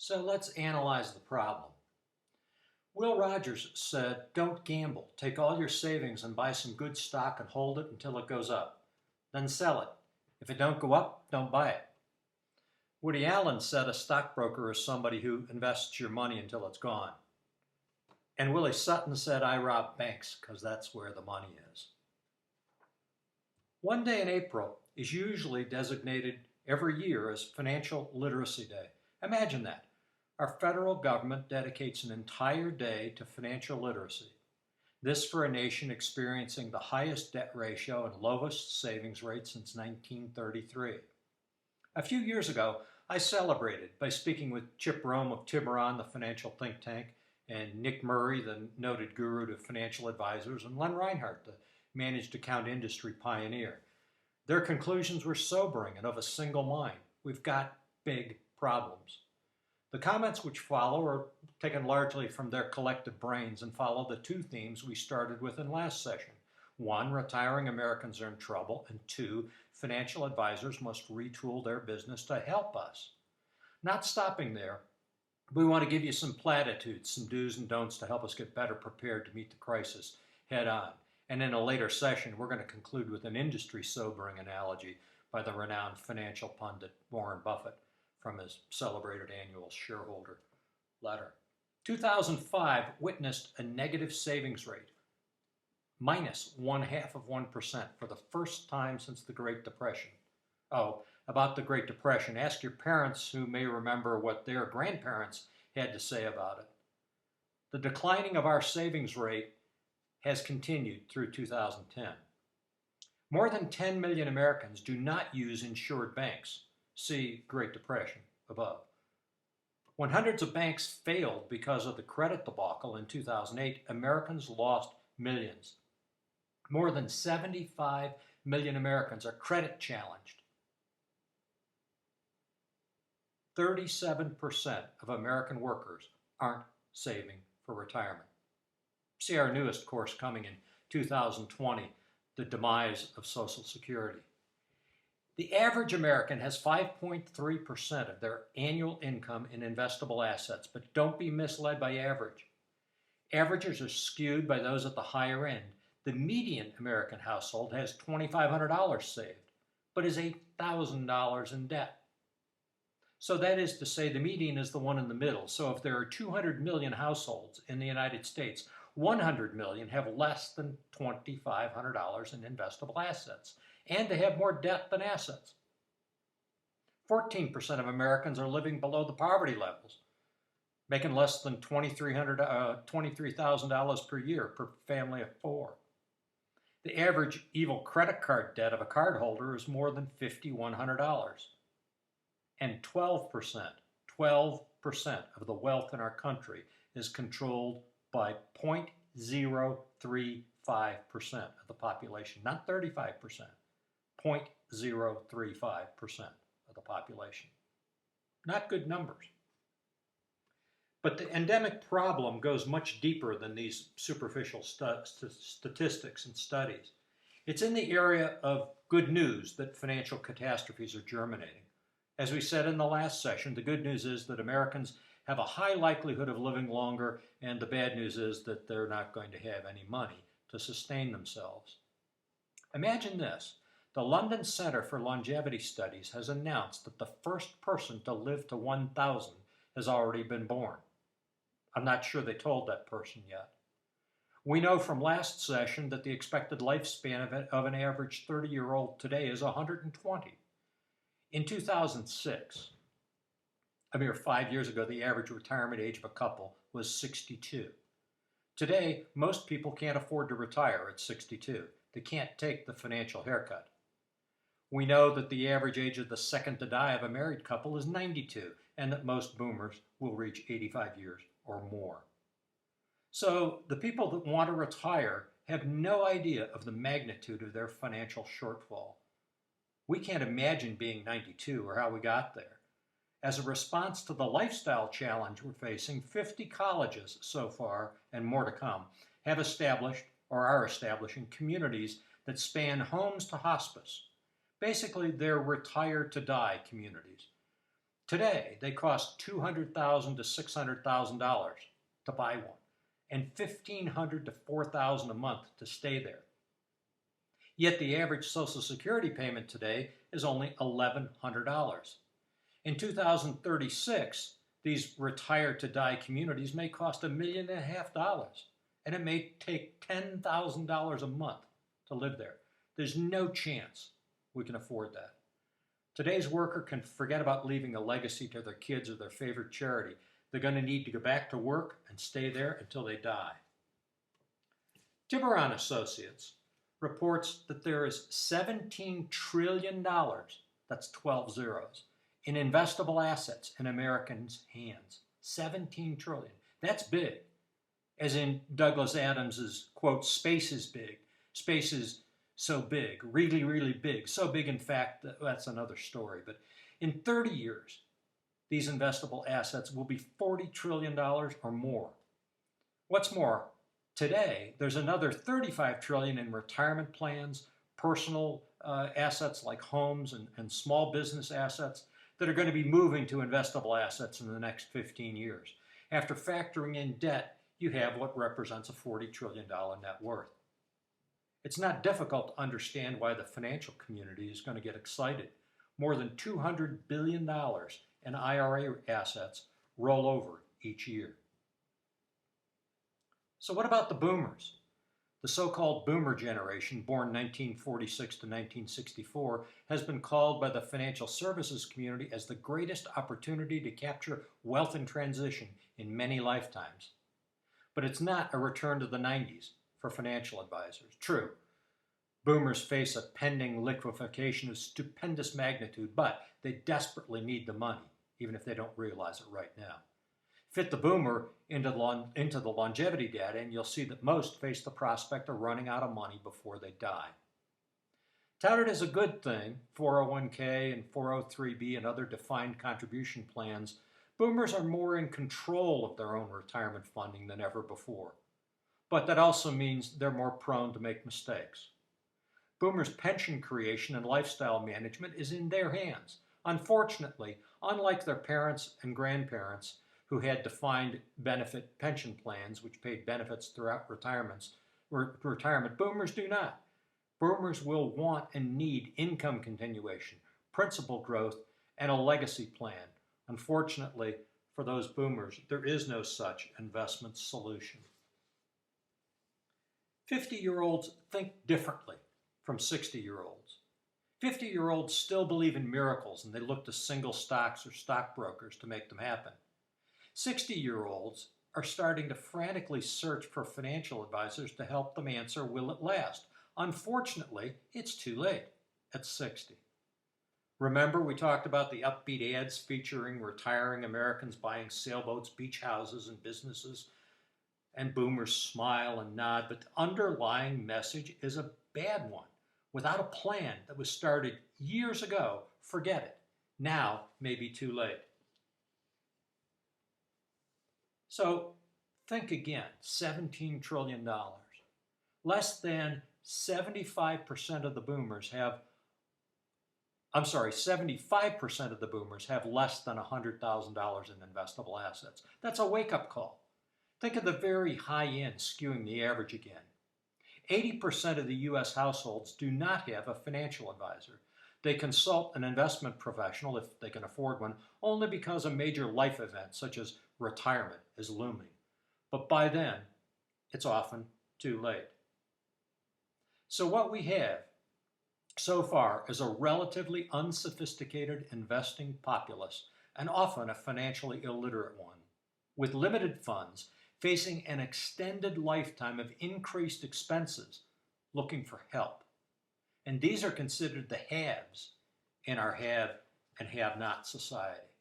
So let's analyze the problem. Will Rogers said, "Don't gamble. Take all your savings and buy some good stock and hold it until it goes up. Then sell it. If it don't go up, don't buy it." Woody Allen said, "A stockbroker is somebody who invests your money until it's gone." And Willie Sutton said, "I rob banks because that's where the money is." One day in April is usually designated every year as Financial Literacy Day. Imagine that. Our federal government dedicates an entire day to financial literacy. This for a nation experiencing the highest debt ratio and lowest savings rate since 1933. A few years ago, I celebrated by speaking with Chip Rome of Tiburon, the financial think tank, and Nick Murray, the noted guru to financial advisors, and Len Reinhardt, the managed account industry pioneer. Their conclusions were sobering and of a single mind. We've got big problems. The comments which follow are taken largely from their collective brains and follow the two themes we started with in last session. One, retiring Americans are in trouble, and two, financial advisors must retool their business to help us. Not stopping there, we want to give you some platitudes, some do's and don'ts to help us get better prepared to meet the crisis head on. And in a later session, we're going to conclude with an industry sobering analogy by the renowned financial pundit Warren Buffett from his celebrated annual shareholder letter. 2005 witnessed a negative savings rate, minus 0.5% for the first time since the Great Depression. Oh, about the Great Depression, ask your parents who may remember what their grandparents had to say about it. The declining of our savings rate has continued through 2010. More than 10 million Americans do not use insured banks. See Great Depression above. When hundreds of banks failed because of the credit debacle in 2008, Americans lost millions. More than 75 million Americans are credit challenged. 37% of American workers aren't saving for retirement. See our newest course coming in 2020, The Demise of Social Security. The average American has 5.3% of their annual income in investable assets, but don't be misled by average. Averages are skewed by those at the higher end. The median American household has $2,500 saved, but is $8,000 in debt. So that is to say the median is the one in the middle. So if there are 200 million households in the United States, 100 million have less than $2,500 in investable assets, and they have more debt than assets. 14% of Americans are living below the poverty levels, making less than $23,000 per year per family of four. The average evil credit card debt of a cardholder is more than $5,100. And 12% of the wealth in our country is controlled by 0.035% of the population, not 35%, 0.035% of the population. Not good numbers. But the endemic problem goes much deeper than these superficial statistics and studies. It's in the area of good news that financial catastrophes are germinating. As we said in the last session, the good news is that Americans have a high likelihood of living longer, and the bad news is that they're not going to have any money to sustain themselves. Imagine this. The London Center for Longevity Studies has announced that the first person to live to 1,000 has already been born. I'm not sure they told that person yet. We know from last session that the expected lifespan of an average 30-year-old today is 120. In 2006, a mere 5 years ago, the average retirement age of a couple was 62. Today, most people can't afford to retire at 62. They can't take the financial haircut. We know that the average age of the second to die of a married couple is 92, and that most boomers will reach 85 years or more. So the people that want to retire have no idea of the magnitude of their financial shortfall. We can't imagine being 92 or how we got there. As a response to the lifestyle challenge we're facing, 50 colleges so far, and more to come, have established or are establishing communities that span homes to hospice. Basically, they're retire to die communities. Today, they cost $200,000 to $600,000 to buy one, and $1,500 to $4,000 a month to stay there. Yet the average Social Security payment today is only $1,100. In 2036, these retire-to-die communities may cost $1.5 million, and it may take $10,000 a month to live there. There's no chance we can afford that. Today's worker can forget about leaving a legacy to their kids or their favorite charity. They're going to need to go back to work and stay there until they die. Tiburon Associates reports that there is $17 trillion, that's 12 zeros, in investable assets in Americans' hands. 17 trillion. That's big. As in Douglas Adams's quote, space is big. Space is so big, really, really big. So big, in fact, that's another story. But in 30 years, these investable assets will be $40 trillion or more. What's more, today, there's another $35 trillion in retirement plans, personal assets like homes and small business assets that are going to be moving to investable assets in the next 15 years. After factoring in debt, you have what represents a $40 trillion net worth. It's not difficult to understand why the financial community is going to get excited. More than $200 billion in IRA assets roll over each year. So what about the boomers? The so-called boomer generation, born 1946 to 1964, has been called by the financial services community as the greatest opportunity to capture wealth in transition in many lifetimes. But it's not a return to the 90s for financial advisors. True, boomers face a pending liquefaction of stupendous magnitude, but they desperately need the money, even if they don't realize it right now. Fit the boomer into the longevity data, and you'll see that most face the prospect of running out of money before they die. Touted as a good thing, 401k and 403b and other defined contribution plans, boomers are more in control of their own retirement funding than ever before. But that also means they're more prone to make mistakes. Boomers' pension creation and lifestyle management is in their hands. Unfortunately, unlike their parents and grandparents, who had defined benefit pension plans which paid benefits throughout retirement, boomers do not. Boomers will want and need income continuation, principal growth, and a legacy plan. Unfortunately, for those boomers, there is no such investment solution. 50-year-olds think differently from 60-year-olds. 50-year-olds still believe in miracles, and they look to single stocks or stockbrokers to make them happen. 60-year-olds are starting to frantically search for financial advisors to help them answer, will it last? Unfortunately, it's too late at 60. Remember, we talked about the upbeat ads featuring retiring Americans buying sailboats, beach houses, and businesses, and boomers smile and nod, but the underlying message is a bad one. Without a plan that was started years ago, forget it. Now may be too late. So think again, $17 trillion. Less than 75% of the boomers have, 75% of the boomers have less than $100,000 in investable assets. That's a wake-up call. Think of the very high end skewing the average again. 80% of the U.S. households do not have a financial advisor. They consult an investment professional, if they can afford one, only because a major life event such as retirement is looming. But by then, it's often too late. So what we have so far is a relatively unsophisticated investing populace, and often a financially illiterate one, with limited funds, facing an extended lifetime of increased expenses, looking for help. And these are considered the haves in our have and have not society.